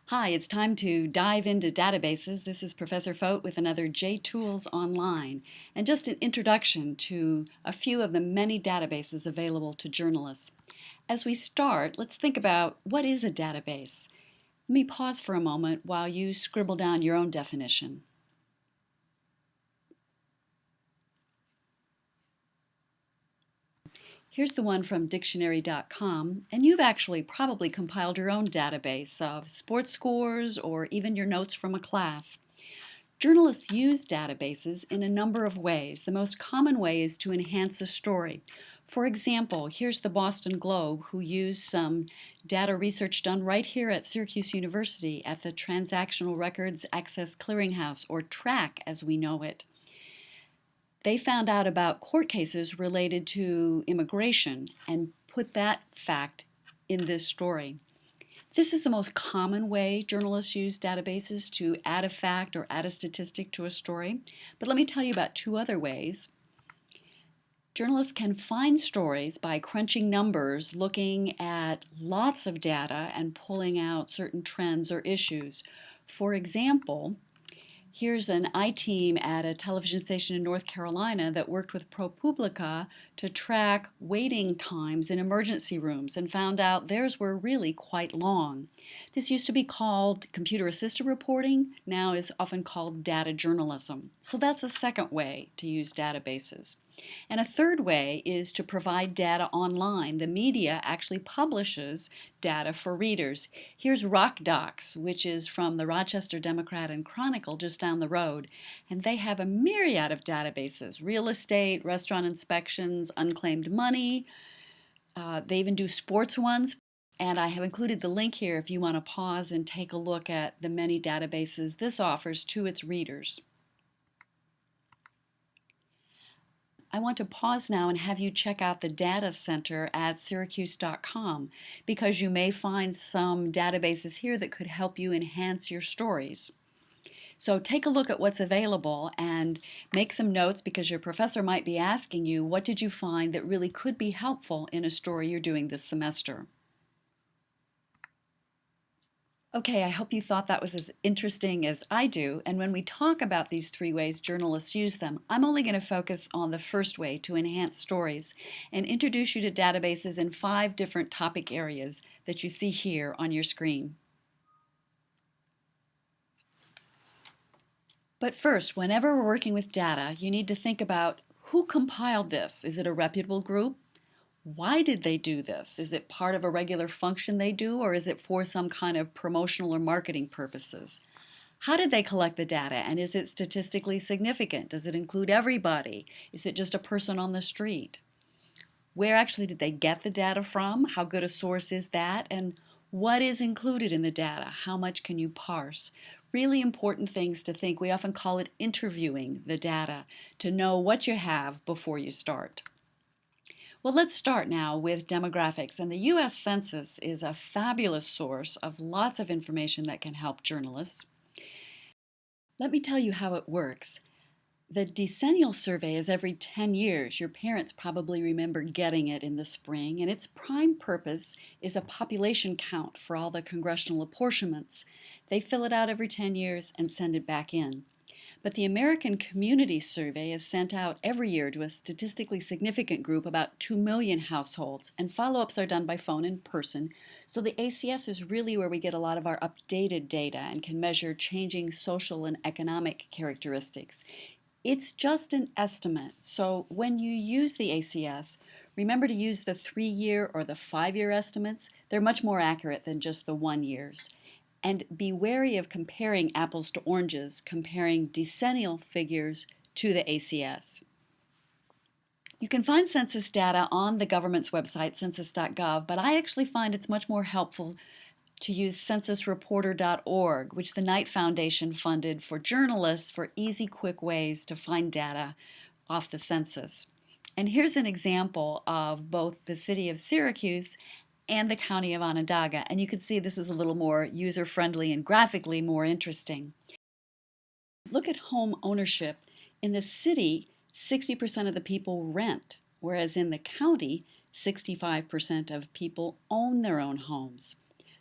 Hi, it's time to dive into databases. This is Professor Foat with another JTools Online, and just an introduction to a few of the many databases available to journalists. As we start, let's think about what is a database. Let me pause for a moment while you scribble down your own definition. Here's the one from dictionary.com, and you've actually probably compiled your own database of sports scores or even your notes from a class. Journalists use databases in a number of ways. The most common way is to enhance a story. For example, here's the Boston Globe, who used some data research done right here at Syracuse University at the Transactional Records Access Clearinghouse, or TRAC as we know it. They found out about court cases related to immigration and put that fact in this story. This is the most common way journalists use databases to add a fact or add a statistic to a story. But let me tell you about two other ways. Journalists can find stories by crunching numbers, looking at lots of data, and pulling out certain trends or issues. For example, here's an I-team at a television station in North Carolina that worked with ProPublica to track waiting times in emergency rooms and found out theirs were really quite long. This used to be called computer-assisted reporting, now is often called data journalism. So that's a second way to use databases. And a third way is to provide data online. The media actually publishes data for readers. Here's RocDocs, which is from the Rochester Democrat and Chronicle just down the road. And they have a myriad of databases: real estate, restaurant inspections, unclaimed money. They even do sports ones. And I have included the link here if you want to pause and take a look at the many databases this offers to its readers. I want to pause now and have you check out the data center at syracuse.com, because you may find some databases here that could help you enhance your stories. So take a look at what's available and make some notes, because your professor might be asking you, what did you find that really could be helpful in a story you're doing this semester? Okay, I hope you thought that was as interesting as I do. And when we talk about these three ways journalists use them, I'm only going to focus on the first way, to enhance stories, and introduce you to databases in 5 different topic areas that you see here on your screen. But first, whenever we're working with data, you need to think about who compiled this. Is it a reputable group? Why did they do this? Is it part of a regular function they do, or is it for some kind of promotional or marketing purposes? How did they collect the data, and is it statistically significant? Does it include everybody? Is it just a person on the street? Where actually did they get the data from? How good a source is that? And what is included in the data? How much can you parse? Really important things to think. We often call it interviewing the data, to know what you have before you start. Well, let's start now with demographics. And the U.S. Census is a fabulous source of lots of information that can help journalists. Let me tell you how it works. The decennial survey is every 10 years. Your parents probably remember getting it in the spring, and its prime purpose is a population count for all the congressional apportionments. They fill it out every 10 years and send it back in. But the American Community Survey is sent out every year to a statistically significant group, about 2 million households, and follow-ups are done by phone in person. So the ACS is really where we get a lot of our updated data and can measure changing social and economic characteristics. It's just an estimate, so when you use the ACS, remember to use the 3-year or the 5-year estimates. They're much more accurate than just the 1 years. And be wary of comparing apples to oranges, comparing decennial figures to the ACS. You can find census data on the government's website, census.gov, but I actually find it's much more helpful to use censusreporter.org, which the Knight Foundation funded for journalists for easy, quick ways to find data off the census. And here's an example of both the city of Syracuse and the county of Onondaga. And you can see this is a little more user-friendly and graphically more interesting. Look at home ownership. In the city, 60% of the people rent, whereas in the county, 65% of people own their own homes.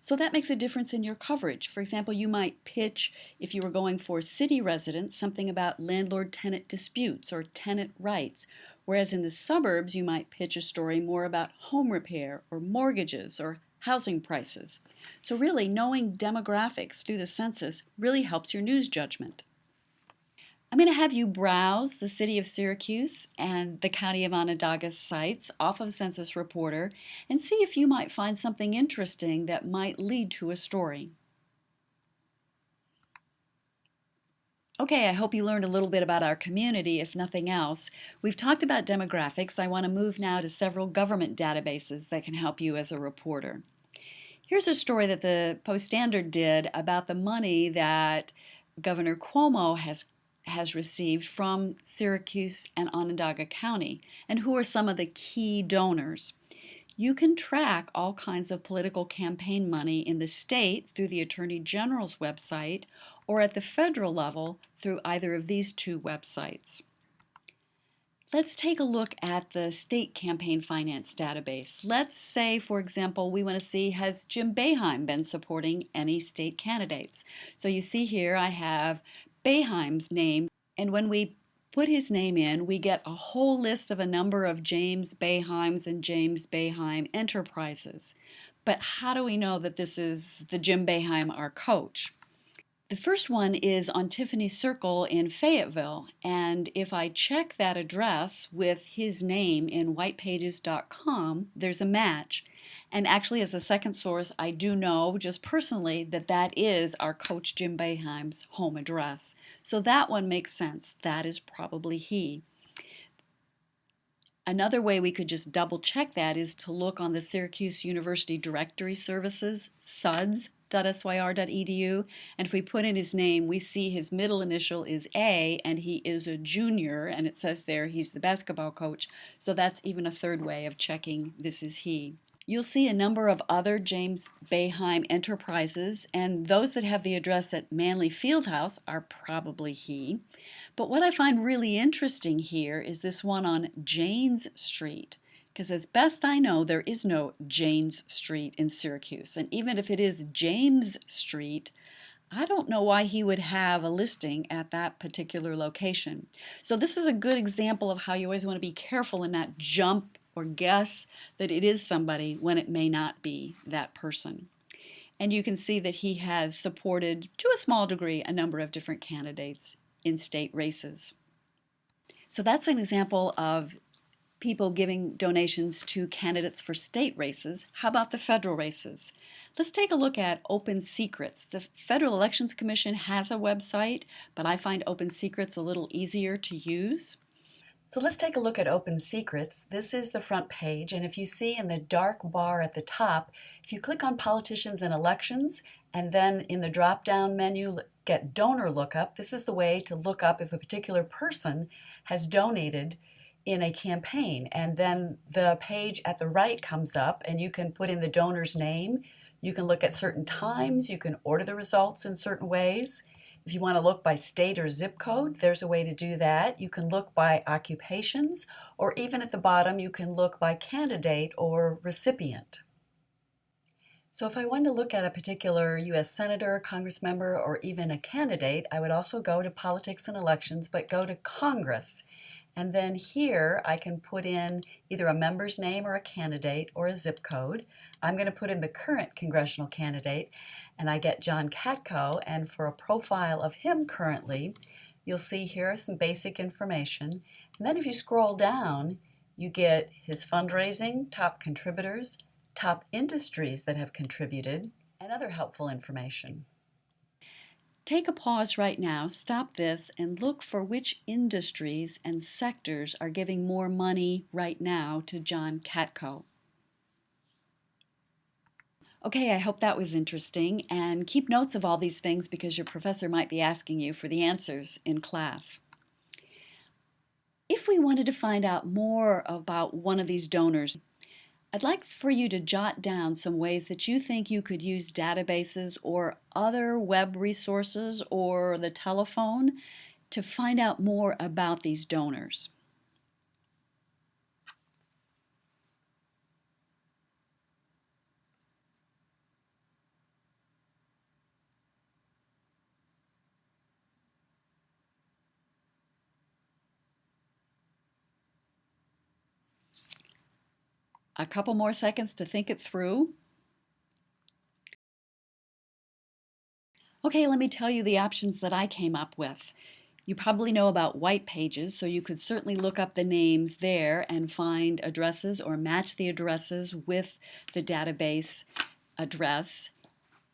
So that makes a difference in your coverage. For example, you might pitch, if you were going for city residents, something about landlord-tenant disputes or tenant rights, whereas in the suburbs, you might pitch a story more about home repair or mortgages or housing prices. So really, knowing demographics through the census really helps your news judgment. I'm going to have you browse the City of Syracuse and the County of Onondaga sites off of Census Reporter and see if you might find something interesting that might lead to a story. Okay, I hope you learned a little bit about our community, if nothing else. We've talked about demographics. I want to move now to several government databases that can help you as a reporter. Here's a story that the Post-Standard did about the money that Governor Cuomo has received from Syracuse and Onondaga County, and who are some of the key donors. You can track all kinds of political campaign money in the state through the Attorney General's website or at the federal level through either of these two websites. Let's take a look at the state campaign finance database. Let's say, for example, we want to see, has Jim Boeheim been supporting any state candidates? So you see here I have Boeheim's name, and when we put his name in, we get a whole list of a number of James Boeheims and James Boeheim enterprises. But how do we know that this is the Jim Boeheim, our coach? The first one is on Tiffany Circle in Fayetteville, and if I check that address with his name in whitepages.com, there's a match. And actually, as a second source, I do know just personally that that is our coach Jim Boeheim's home address. So that one makes sense. That is probably he. Another way we could just double check that is to look on the Syracuse University Directory Services, suds.syr.edu, and if we put in his name, we see his middle initial is A, and he is a junior, and it says there he's the basketball coach, so that's even a third way of checking this is he. You'll see a number of other James Boeheim enterprises, and those that have the address at Manley Fieldhouse are probably he. But what I find really interesting here is this one on Janes Street, because as best I know, there is no Janes Street in Syracuse. And even if it is James Street, I don't know why he would have a listing at that particular location. So this is a good example of how you always want to be careful and not jump or guess that it is somebody when it may not be that person. And you can see that he has supported, to a small degree, a number of different candidates in state races. So that's an example of people giving donations to candidates for state races. How about the federal races? Let's take a look at Open Secrets. The Federal Elections Commission has a website, but I find Open Secrets a little easier to use. So let's take a look at Open Secrets. This is the front page, and if you see in the dark bar at the top, if you click on Politicians and Elections, and then in the drop-down menu, get Donor Lookup, this is the way to look up if a particular person has donated in a campaign. And then the page at the right comes up, and you can put in the donor's name. You can look at certain times. You can order the results in certain ways. If you want to look by state or zip code, there's a way to do that. You can look by occupations, or even at the bottom, you can look by candidate or recipient. So if I wanted to look at a particular U.S. Senator, Congress member, or even a candidate, I would also go to Politics and Elections, but go to Congress. And then here I can put in either a member's name or a candidate or a zip code. I'm going to put in the current congressional candidate, and I get John Katko, and for a profile of him currently, you'll see here some basic information. And then if you scroll down, you get his fundraising, top contributors, top industries that have contributed, and other helpful information. Take a pause right now, stop this, and look for which industries and sectors are giving more money right now to John Katko. Okay, I hope that was interesting, and keep notes of all these things because your professor might be asking you for the answers in class. If we wanted to find out more about one of these donors, I'd like for you to jot down some ways that you think you could use databases or other web resources or the telephone to find out more about these donors. A couple more seconds to think it through. Okay, let me tell you the options that I came up with. You probably know about white pages, so you could certainly look up the names there and find addresses or match the addresses with the database address,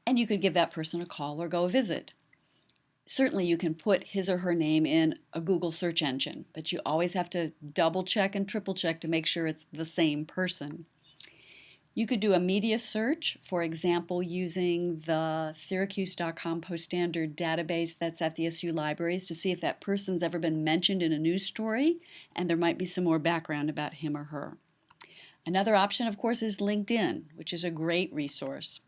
and you could give that person a call or go visit. Certainly you can put his or her name in a Google search engine, but you always have to double check and triple check to make sure it's the same person. You could do a media search, for example, using the Syracuse.com Post-Standard database that's at the SU libraries to see if that person's ever been mentioned in a news story, and there might be some more background about him or her. Another option, of course, is LinkedIn, which is a great resource.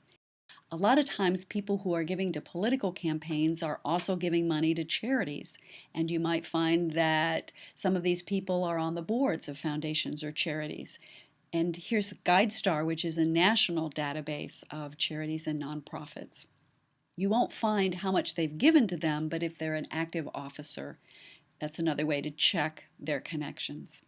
A lot of times people who are giving to political campaigns are also giving money to charities, and you might find that some of these people are on the boards of foundations or charities. And here's GuideStar, which is a national database of charities and nonprofits. You won't find how much they've given to them, but if they're an active officer, that's another way to check their connections.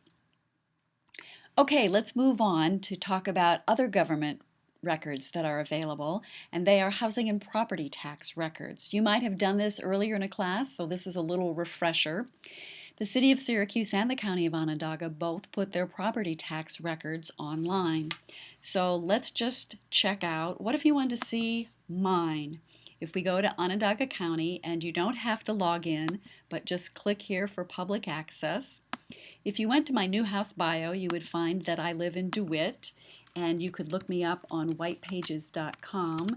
Okay, let's move on to talk about other government records that are available, and they are housing and property tax records. You might have done this earlier in a class, so this is a little refresher. The City of Syracuse and the County of Onondaga both put their property tax records online. So let's just check out, what if you want to see mine? If we go to Onondaga County, and you don't have to log in, but just click here for public access. If you went to my new house bio, you would find that I live in DeWitt, and you could look me up on whitepages.com,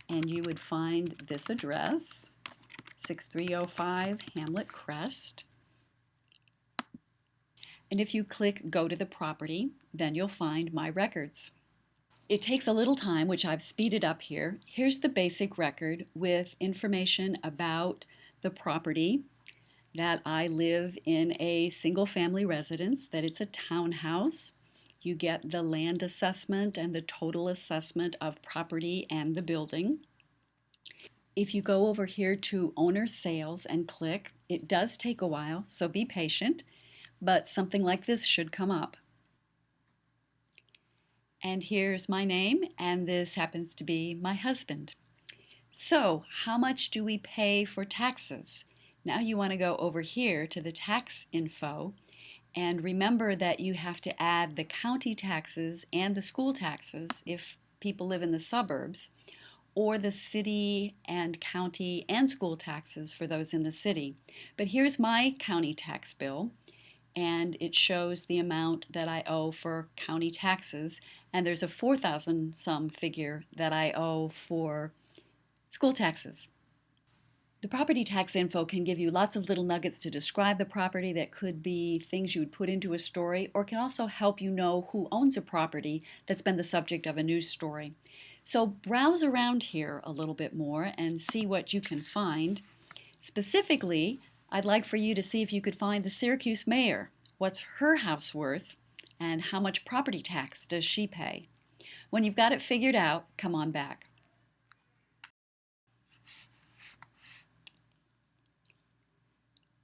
and you would find this address, 6305 Hamlet Crest. And if you click Go to the Property, then you'll find my records. It takes a little time, which I've speeded up here. Here's the basic record with information about the property, that I live in a single-family residence, that it's a townhouse. You get the land assessment and the total assessment of property and the building. If you go over here to Owner Sales and click, it does take a while, so be patient, but something like this should come up. And here's my name, and this happens to be my husband. So, how much do we pay for taxes? Now you want to go over here to the tax info, and remember that you have to add the county taxes and the school taxes if people live in the suburbs, or the city and county and school taxes for those in the city. But here's my county tax bill, and it shows the amount that I owe for county taxes, and there's a 4,000 some figure that I owe for school taxes. The property tax info can give you lots of little nuggets to describe the property that could be things you would put into a story, or can also help you know who owns a property that's been the subject of a news story. So browse around here a little bit more and see what you can find. Specifically, I'd like for you to see if you could find the Syracuse mayor. What's her house worth, and how much property tax does she pay? When you've got it figured out, come on back.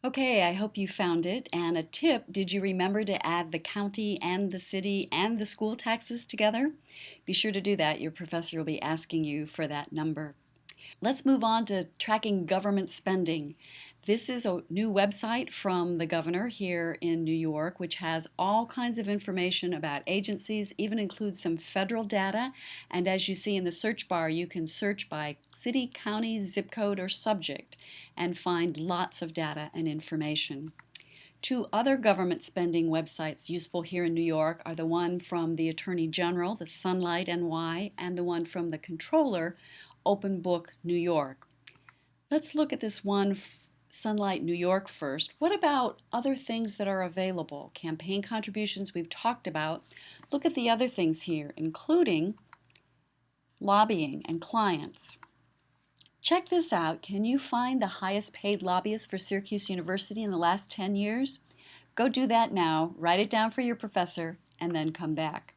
Okay, I hope you found it. And a tip, did you remember to add the county and the city and the school taxes together? Be sure to do that. Your professor will be asking you for that number. Let's move on to tracking government spending. This is a new website from the governor here in New York, which has all kinds of information about agencies, even includes some federal data. And as you see in the search bar, you can search by city, county, zip code, or subject and find lots of data and information. Two other government spending websites useful here in New York are the one from the Attorney General, the Sunlight NY, and the one from the Controller, Open Book New York. Let's look at this one, Sunlight New York, first. What about other things that are available? Campaign contributions we've talked about. Look at the other things here, including lobbying and clients. Check this out. Can you find the highest paid lobbyist for Syracuse University in the last 10 years? Go do that now, write it down for your professor, and then come back.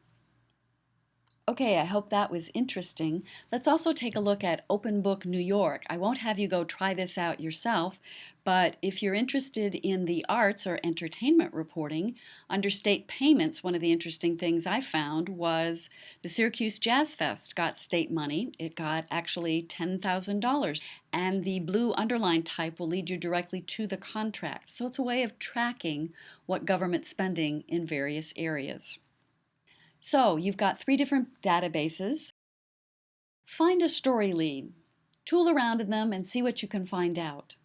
Okay, I hope that was interesting. Let's also take a look at Open Book New York. I won't have you go try this out yourself, but if you're interested in the arts or entertainment reporting, under state payments, one of the interesting things I found was the Syracuse Jazz Fest got state money. It got actually $10,000, and the blue underline type will lead you directly to the contract. So it's a way of tracking what government spending in various areas. So you've got three different databases. Find a story lead. Tool around in them and see what you can find out.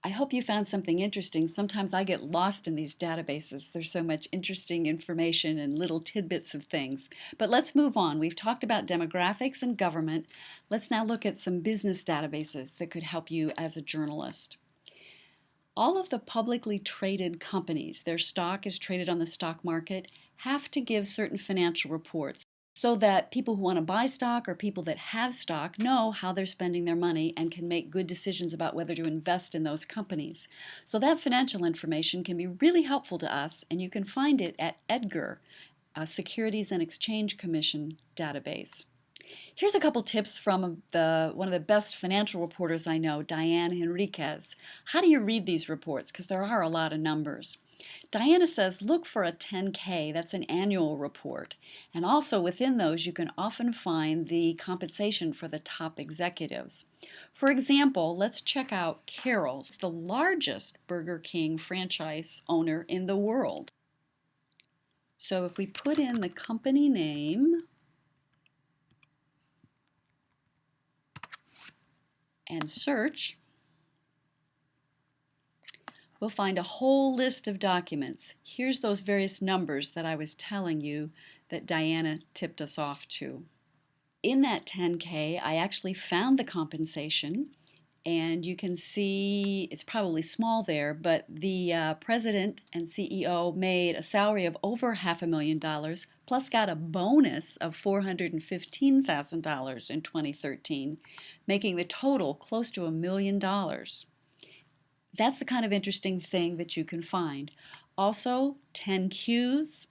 I hope you found something interesting. Sometimes I get lost in these databases. There's so much interesting information and little tidbits of things. But let's move on. We've talked about demographics and government. Let's now look at some business databases that could help you as a journalist. All of the publicly traded companies, their stock is traded on the stock market, have to give certain financial reports so that people who want to buy stock or people that have stock know how they're spending their money and can make good decisions about whether to invest in those companies. So that financial information can be really helpful to us, and you can find it at EDGAR, a Securities and Exchange Commission database. Here's a couple tips from one of the best financial reporters I know, Diane Henriquez. How do you read these reports? Because there are a lot of numbers. Diana says look for a 10K, that's an annual report. And also within those you can often find the compensation for the top executives. For example, let's check out Carroll's, the largest Burger King franchise owner in the world. So if we put in the company name and search, we'll find a whole list of documents. Here's those various numbers that I was telling you that Diana tipped us off to. In that 10K, I actually found the compensation, and you can see it's probably small there, but the president and CEO made a salary of over $500,000 plus got a bonus of $415,000 in 2013, making the total close to $1 million. That's the kind of interesting thing that you can find. Also, 10Qs,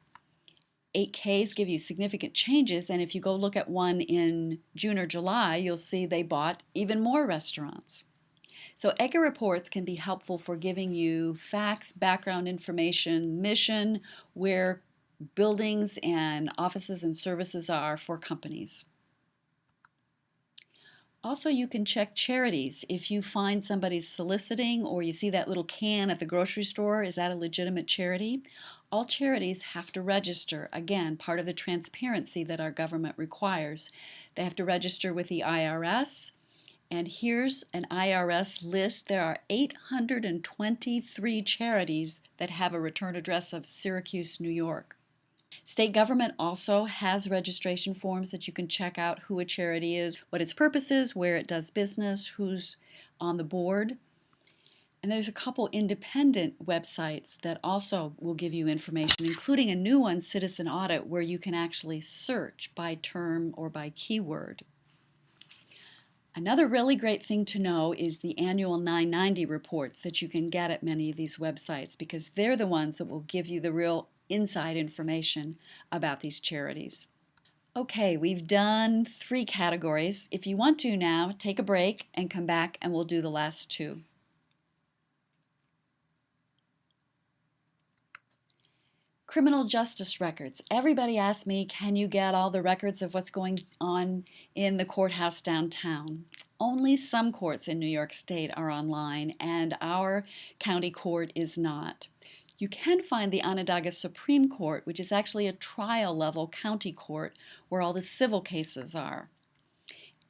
8Ks give you significant changes, and if you go look at one in June or July, you'll see they bought even more restaurants. So EDGAR reports can be helpful for giving you facts, background information, mission, where buildings and offices and services are for companies. Also, you can check charities. If you find somebody soliciting or you see that little can at the grocery store, is that a legitimate charity? All charities have to register. Again, part of the transparency that our government requires. They have to register with the IRS. And here's an IRS list. There are 823 charities that have a return address of Syracuse, New York. State government also has registration forms that you can check out who a charity is, what its purpose is, where it does business, who's on the board. And there's a couple independent websites that also will give you information, including a new one, Citizen Audit, where you can actually search by term or by keyword. Another really great thing to know is the annual 990 reports that you can get at many of these websites, because they're the ones that will give you the real inside information about these charities. Okay, we've done 3 categories. If you want to now, take a break and come back and we'll do the last 2. Criminal justice records. Everybody asks me, can you get all the records of what's going on in the courthouse downtown? Only some courts in New York State are online, and our county court is not. You can find the Onondaga Supreme Court, which is actually a trial level county court where all the civil cases are.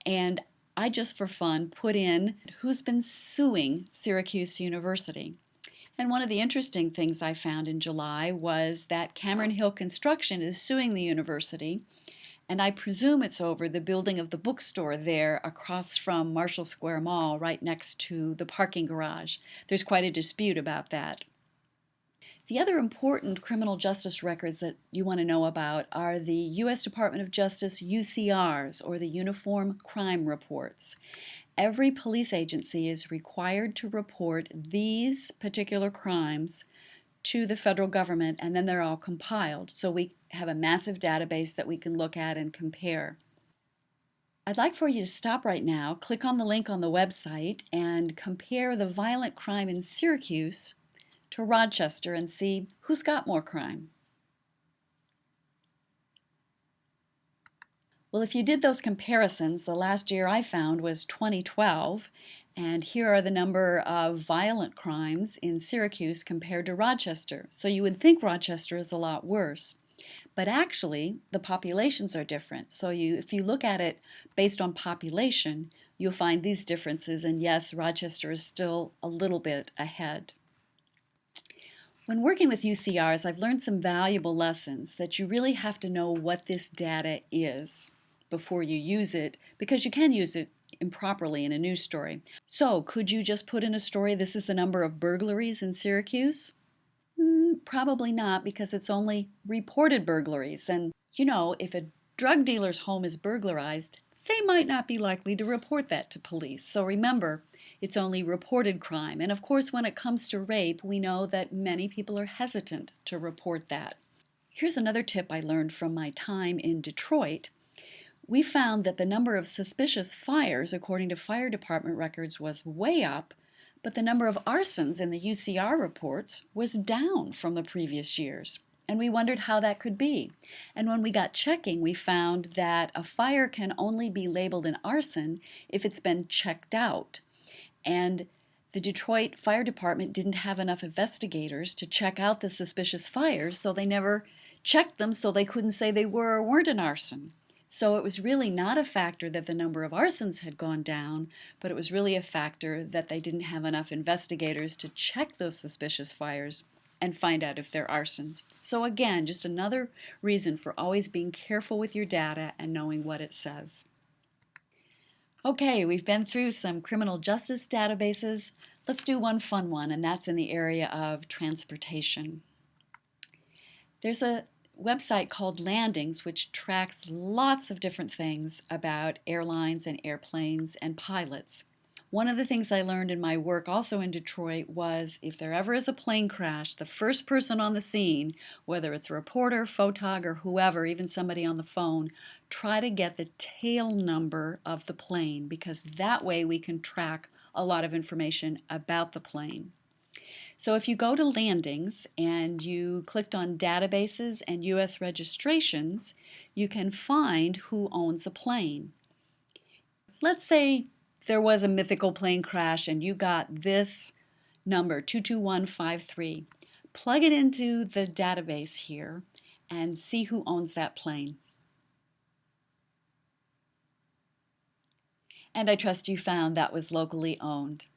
And I just for fun put in who's been suing Syracuse University. And one of the interesting things I found in July was that Cameron Hill Construction is suing the university, and I presume it's over the building of the bookstore there across from Marshall Square Mall, right next to the parking garage. There's quite a dispute about that. The other important criminal justice records that you want to know about are the U.S. Department of Justice UCRs, or the Uniform Crime Reports. Every police agency is required to report these particular crimes to the federal government, and then they're all compiled. So we have a massive database that we can look at and compare. I'd like for you to stop right now, click on the link on the website, and compare the violent crime in Syracuse to Rochester and see who's got more crime. Well, if you did those comparisons, the last year I found was 2012, and here are the number of violent crimes in Syracuse compared to Rochester. So you would think Rochester is a lot worse. But actually, the populations are different. So if you look at it based on population, you'll find these differences, and yes, Rochester is still a little bit ahead. When working with UCRs, I've learned some valuable lessons that you really have to know what this data is before you use it, because you can use it improperly in a news story. So could you just put in a story, this is the number of burglaries in Syracuse? Probably not, because it's only reported burglaries. And you know, if a drug dealer's home is burglarized, they might not be likely to report that to police. So remember, it's only reported crime. And of course, when it comes to rape, we know that many people are hesitant to report that. Here's another tip I learned from my time in Detroit. We found that the number of suspicious fires, according to fire department records, was way up, but the number of arsons in the UCR reports was down from the previous years. And we wondered how that could be. And when we got checking, we found that a fire can only be labeled an arson if it's been checked out. And the Detroit Fire Department didn't have enough investigators to check out the suspicious fires, so they never checked them, so they couldn't say they were or weren't an arson. So it was really not a factor that the number of arsons had gone down, but it was really a factor that they didn't have enough investigators to check those suspicious fires and find out if they're arsons. So again, just another reason for always being careful with your data and knowing what it says. Okay, we've been through some criminal justice databases. Let's do one fun one, and that's in the area of transportation. There's a website called Landings, which tracks lots of different things about airlines and airplanes and pilots. One of the things I learned in my work also in Detroit was if there ever is a plane crash, the first person on the scene, whether it's a reporter, photog, or whoever, even somebody on the phone, try to get the tail number of the plane, because that way we can track a lot of information about the plane. So if you go to Landings and you clicked on databases and US registrations, you can find who owns a plane. Let's say there was a mythical plane crash and you got this number, 22153. Plug it into the database here and see who owns that plane. And I trust you found that was locally owned.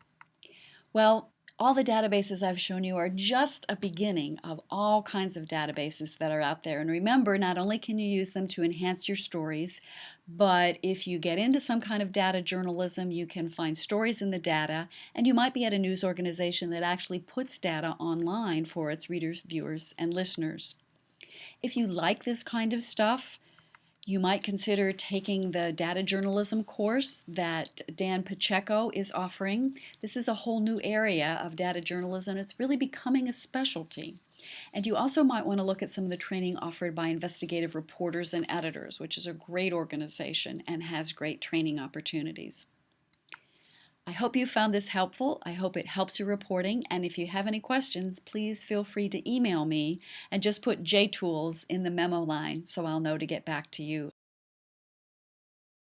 Well, all the databases I've shown you are just a beginning of all kinds of databases that are out there. And remember, not only can you use them to enhance your stories, but if you get into some kind of data journalism, you can find stories in the data, and you might be at a news organization that actually puts data online for its readers, viewers, and listeners. If you like this kind of stuff, you might consider taking the data journalism course that Dan Pacheco is offering. This is a whole new area of data journalism. It's really becoming a specialty. And you also might want to look at some of the training offered by Investigative Reporters and Editors, which is a great organization and has great training opportunities. I hope you found this helpful. I hope it helps your reporting. And if you have any questions, please feel free to email me and just put JTools in the memo line so I'll know to get back to you.